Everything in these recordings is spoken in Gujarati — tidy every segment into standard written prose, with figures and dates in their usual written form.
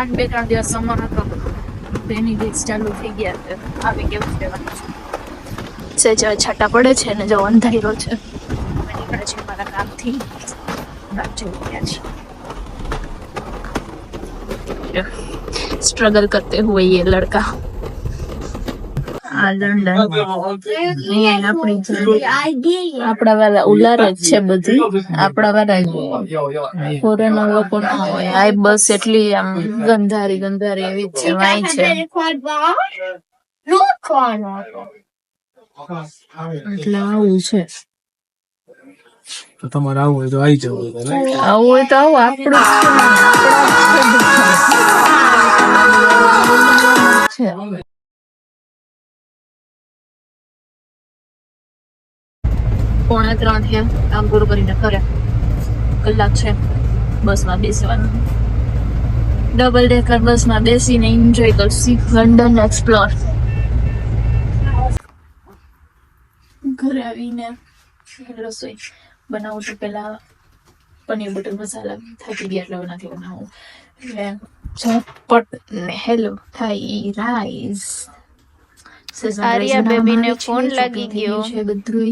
આઠ 2-3 દિવસ સમર હતો એની વીક્સ ચાલુ થઈ ગયા છે. આવી કેવું રહેવાનું છે જે છાટા પડે છે ને જો અંધારો છે. અમે નીકળે છે મારા કામથી રાત જઈ ગયા છે. स्ट्रगल करते हुए ये लड़का આ લંડન આપણા વાળા ઉલાર જ છે બધી. આપણા વાળા ફોરેનર લોકો ના હોય. આ બસ એટલી આમ ગંધારી એવી જ છે. વાય છે એટલે આવું છે. તો તમારે આવું હોય તો આવી જવું. આવું હોય તો આવું. આપણું છે. 2:45 થયા કામ પૂરું કરીને ઘરે. કલાક છે બસમાં બેસવાનું. ડબલ ડેકર બસમાં બેસીને એન્જોય કરશી લંડન એક્સપ્લોર. ઘરે આવીને રસોઈ બનાવું છું. પેલા પનીર બટર મસાલા થાકી ગયા એટલે નથી બનાવું. એટલે ઝટપટ ને હેલો થાઈ રાઈસ. આર્યા બેબીને ફોન લાગી ગયો છે બધું.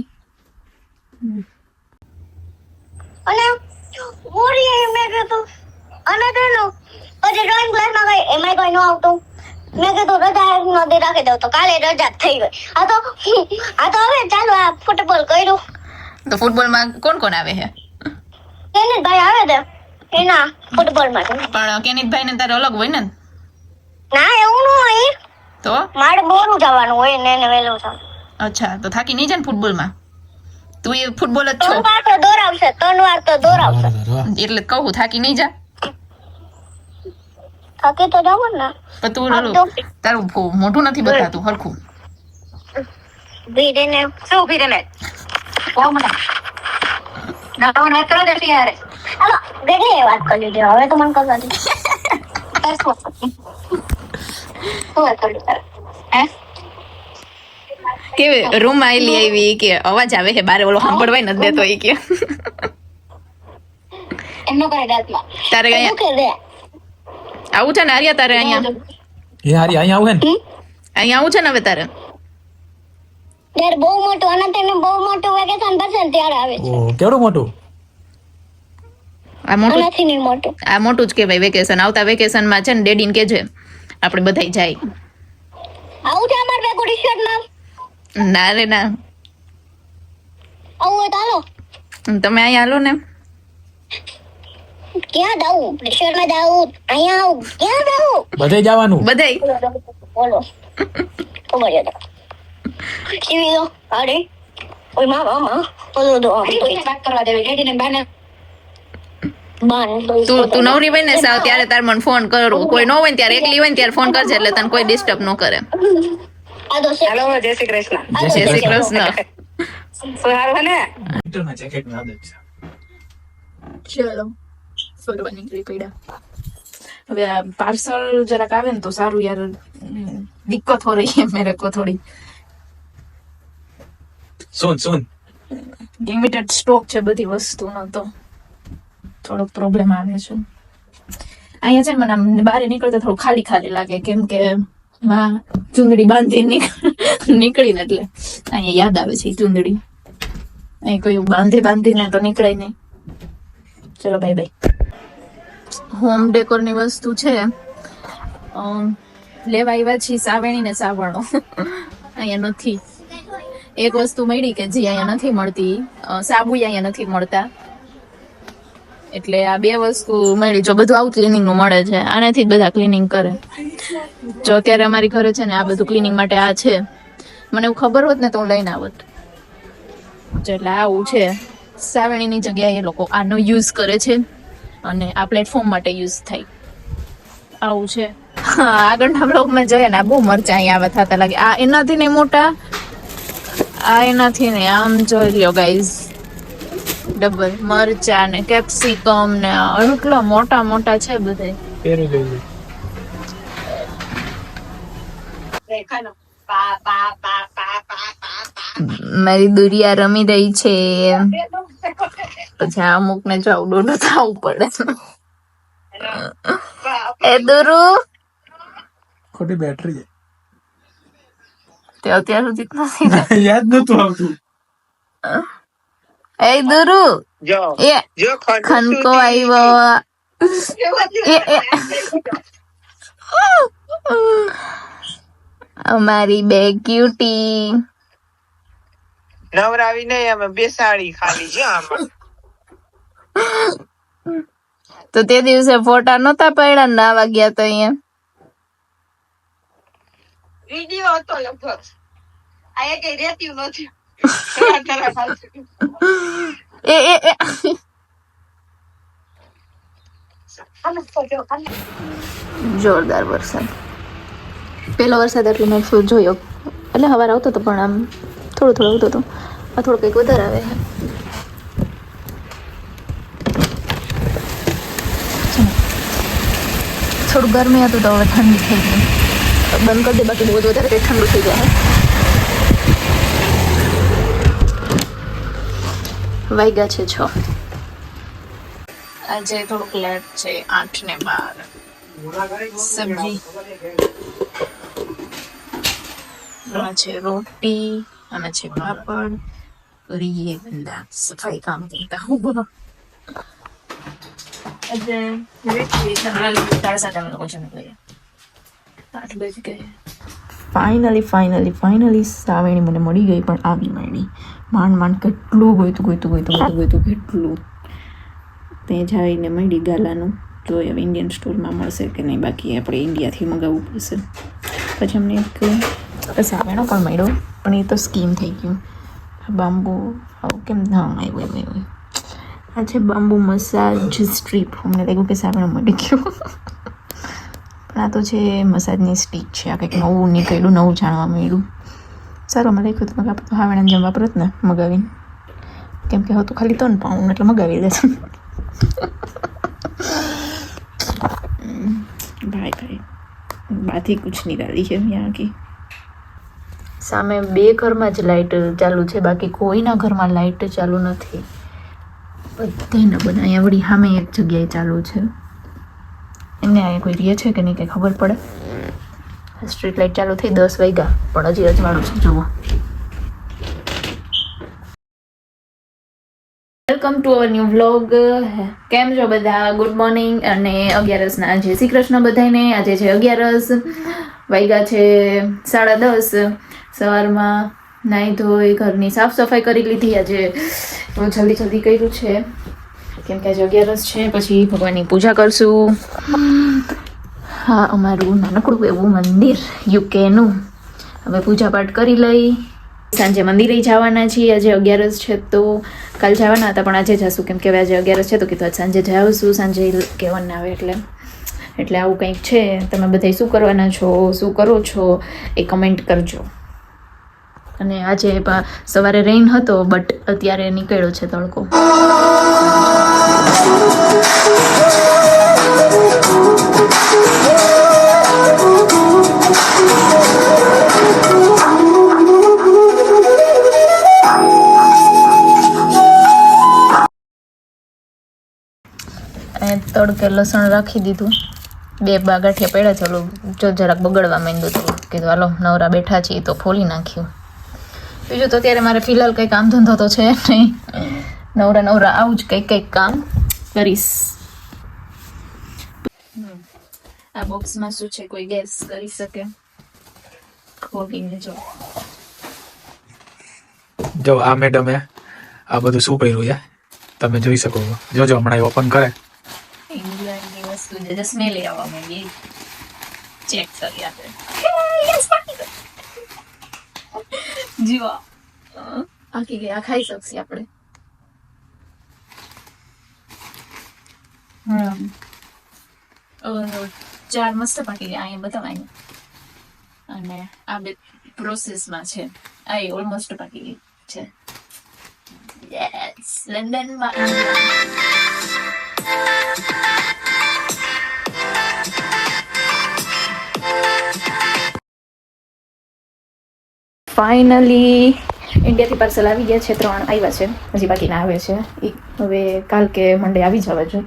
અને મોરી મેં કીધું અને તેનો પછી ડ્રોઈંગ ક્લાસમાં ગઈ એમાં કોઈ ન આવતું. મેં કીધું રજા નદી રાખી દઉં તો કાલે રજા થઈ ગઈ. આ તો હવે ચાલો આ ફૂટબોલ કર્યું. તો ફૂટબોલમાં કોણ કોણ આવે છે? કેનિતભાઈ આવે છે એના ફૂટબોલમાં. પણ કેનિતભાઈ ને તારે અલગ હોય ને? ના એવું ન હોય. તો મારે બોરું જવાનું હોય ને એને વહેલું જવાનું. અચ્છા તો થાકી નહીં જાય ને ફૂટબોલમાં? તું એ ફૂટબોલ જ છો 3 વાર તો દોરાવશે 3 વાર તો દોરાવશે. એટલે કહું થાકી નહીં જા. થાકી તો જાવ ને. પણ તું તારું મોઢું નથી બતાતું હરખું. ભીડે શું ભીડે ને ઓ મને ના તો ને કરો દેતી યાર. હાલો બેગી વાત કરી લીધી. હવે તો મને કરવા દે. શું વાત કરી તારે? હે કે રૂમ આવેલી આવી કે અવાજ આવે છે બારે ઓલો સાંભળવાય નથી દેતો એ કે એમનો કરે દાંતમાં તારે અહીંયા આવું છે ને આર્યા તારે અહીંયા એ હારી અહીંયા આવું હે ને અહીંયા આવું છે ને હવે તારે યાર બહુ મોટું અને તેને બહુ મોટું વેકેશન પડશે ને ત્યારે આવે છે. ઓ કેવડું મોટું? આ મોટું આનાથી નહીં મોટું. આ મોટું જ કહેવાય વેકેશન. આવતા વેકેશનમાં છે ને ડેડીને કહેજે આપણે બધાય જાય. આવું છે અમાર ભેગું ટી-શર્ટ માં. ના રે ના આવું હોય તો હાલો. તમે અહીંયા હાલો ને. ક્યાં જાવું? ટી-શર્ટ માં જાવું અહીંયા આવું ક્યાં જાવું? બધે જવાનું. બધાય બોલો ખબર છે કેવી દો અરે ઓય મામા બોલો દો વાત કરવા દેવી રેડી ને બાને તું નવરી હોય ને સાવ ત્યારે તાર મને ફોન કરું. કોઈ ન હોય ને ત્યારે એકલી હોય ને ત્યારે ફોન કરજે એટલે તને કોઈ ડિસ્ટર્બ ન કરે. આ દો હેલો જય શ્રી કૃષ્ણ. જય શ્રી કૃષ્ણ. શું હારું છે ને? મીટરના જેકેટની આદત છે. ચલો ફરવા નીકળી પડ્યા. હવે આ પાર્સલ જરાક આવે ને તો સારું યાર. દિક્કત હો રહી है मेरे को थोड़ी. સુન લિમિટેડ સ્ટોક છે બધી વસ્તુનો તો થોડોક પ્રોબ્લેમ આવે છે. અહીંયા છે ને મને આમ બહાર નીકળતા થોડું ખાલી લાગે કેમ કે ચૂંદડી બાંધી નીકળીને એટલે અહીંયા યાદ આવે છે ચૂંદડી. અહીં કોઈ બાંધીને તો નીકળાય નહીં. ચલો બાય બાય. હોમ ડેકોર ની વસ્તુ છે લેવા આવ્યા છીએ સાવેણી ને સાવરણો. અહીંયા નથી. એક વસ્તુ મળી કે જે અહીંયા નથી મળતી. સાબુ અહીંયા નથી મળતા એટલે આ બે વસ્તુ મળી. જો બધું આવું ક્લિનિંગ નું મળે છે આનાથી જ બધા ક્લિનિંગ કરે. જો અત્યારે અમારી ઘરે છે ને આ બધું ક્લિનિંગ માટે આ છે. મને એવું ખબર હોત ને તો હું લઈને આવત. એટલે આવું છે. સાવેણીની જગ્યાએ એ લોકો આનો યુઝ કરે છે અને આ પ્લેટફોર્મ માટે યુઝ થાય. આવું છે. આગળના બ્લોગમાં જોઈએ ને આ બહુ મરચા અહીંયા આવા થતા લાગે. આ એનાથી નહીં મોટા આ એનાથી નહીં. આમ જોઈ લ્યો ગાઈઝ ડબલ મરચા ને કેપ્સિકમ ને એટલા મોટા છે બધે. પહેરી લેજો. મારી દુરિયા રમી રહી છે પછી અમુક ને ચાવડો થવું પડે. એ દુરુ ખોટી બેટરી તે અત્યાર સુધી જ નથી યાદ નતું આવતું. એ દુરુ એ ખનકો આવ્યો એ અમારી બે ક્યુટી નવરાવી નહીં અમે બેસાડી ખાલી છે આમાં. તો તે દિવસે ફોટા નતા પડ્યા ને નાવા ગયા તો અહીંયા વિડીયો હતો લગભગ આ કઈ રેતી નથી. એ જોરદાર વરસાદ. પેલો વરસાદ એટલે મેં જોયો એટલે હવાર આવતો હતો પણ આમ થોડો થોડો આવતો હતો. આ થોડો કંઈક વધારે આવે છે. થોડું ગરમી હતું તો હવે ઠંડી થઈ ગઈ. બંધ કરી દે બાકી બહુ જ વધારે કંઈક ઠંડુ થઈ જાય. વાગ્યા છે 6. આજે થોડુંક લેટ છે 8:12. સબ્જી આ છે રોટી અને છે પાપડ. કરીએ બંદા સફાઈ કામ કરતા હું આજે ફાઇનલી સાવેણી મને મળી ગઈ પણ આવી માંડી માંડ કેટલું ગોઈતું કેટલું તે જઈને મળી ગાલાનું જોઈએ હવે ઇન્ડિયન સ્ટોરમાં મળશે કે નહીં બાકી આપણે ઇન્ડિયાથી મંગાવવું પડશે. પછી અમને એક સાવેણો પણ મળ્યો પણ એ તો સ્કીમ થઈ ગયું. બાંબુ આવું કેમ ના આવ્યું આ છે બાંબુ મસાજ સ્ટ્રીપ. અમને લાગ્યું કે સાવેણો મળી ગયો પણ આ તો છે મસાજની સ્ટીક છે. આ કંઈક નવું નીકળ્યું નવું જાણવા મળ્યું. સારું અમે લખ્યું તો આપણે તો હાવેણાને જેમ વાપરત ને મગાવીને કેમ કે હતું ખાલી 3 પાઉન્ડ એટલે મગાવી દેશે. ભાઈ બાથી કુછ નહીં ડાલી છે યહાં કી. સામે 2 ઘરમાં જ લાઇટ ચાલુ છે બાકી કોઈના ઘરમાં લાઇટ ચાલુ નથી. બધાને અહીંયા વળી સામે એક જગ્યાએ ચાલુ છે. એમને અહીંયા કોઈ રહે છે કે નહીં કંઈ ખબર પડે. સ્ટ્રીટ લાઇટ ચાલુ થઈ 10 વાગ્યા પણ હજી અજવાળું છે જુઓ. Welcome to our new vlog. કેમ છો બધા? ગુડ મોર્નિંગ અને 11સના જય શ્રી કૃષ્ણ બધાને. આજે છે 11 વાગ્યા છે 10:30. સવારમાં નાહી ધોઈ ઘરની સાફ સફાઈ કરી લીધી. આજે જલ્દી કર્યું છે કેમ કે આજે 11 છે. પછી ભગવાનની પૂજા કરશું. હા અમારું નાનકડું એવું મંદિર યુકેનું. હવે પૂજા પાઠ કરી લઈ. સાંજે મંદિરે જવાના છીએ. આજે 11 છે તો કાલ જવાના હતા પણ આજે જશું કેમ કે આજે 11 છે તો કીધું સાંજે જાવશું. સાંજે કહેવાના આવે એટલે આવું કંઈક છે. તમે બધા શું કરવાના છો, શું કરો છો એ કમેન્ટ કરજો. અને આજે સવારે રેઇન હતો બટ અત્યારે નીકળ્યો છે તડકો. તડકે લસણ રાખી દીધું. 2 ગાંઠિયા પડ્યા ચાલો જો જરાક બગડવા માંડ્યું તો કીધું હાલો નવરા બેઠા છીએ તો ફોલી નાખ્યું. બીજું તો અત્યારે મારે ફિલહાલ કંઈ કામ ધંધો તો છે નહીં. નવરા આવું જ કંઈક કામ કરીશ. આ બોક્સમાં શું છે કોઈ ગેસ કરી શકે? ખોલીને જો આ મેડમે આ બધું શું કર્યું છે તમે જોઈ શકો છો. જોજો હમણાં ઓપન કરે ઇંગ્લેન્ડની વસ્તુ જે સ્મેલ આવવા માંડી ચેક કરી આપણે. જીવા આખી ગયા ખાઈ શકશે આપણે. ચાર મસ્ત પાકી ગયા અહીંયા બતાવાય અને આ બે પ્રોસેસમાં છે. આ ઓલમોસ્ટ પાકી ગઈ છે. યસ લંડનમાં ફાઇનલી ઇન્ડિયાથી પાર્સલ આવી ગયા છે. 3 આવ્યા છે હજી બાકીના આવે છે. હવે કાલ કે મંડે આવી જવા જોઈએ.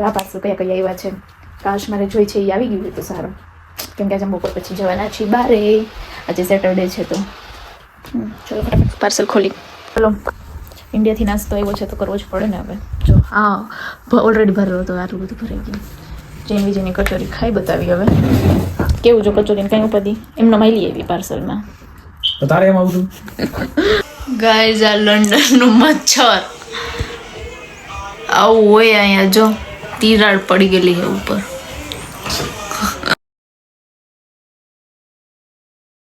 આ પાર્સલ કયા આવ્યા છે કાશ મારે જોઈ છે એ આવી ગયું હોય તો સારું, કેમ કે આજે બપોર પછી જવાના છીએ બારે, આજે સેટરડે છે તો ચલો ફટાફટ પાર્સલ ખોલી. ચલો ઇન્ડિયાથી નાસ્તો આવ્યો છે તો કરવો જ પડે ને હવે. જો હા ઓલરેડી ભરેલો હતો, આટલું બધું ભરાઈ ગયું. જેન વિજયની કચોરી ખાઈ બતાવી હવે કેવું જો કચોરીને કંઈ ઉપાધી એમનો માયલી આવી પાર્સલમાં. તો તારે એમ આવું ગાઈઝ આ લંડનનું મચ્છર આવું હોય અહીંયા, જો તિરાડ પડી ગયેલી છે ઉપર.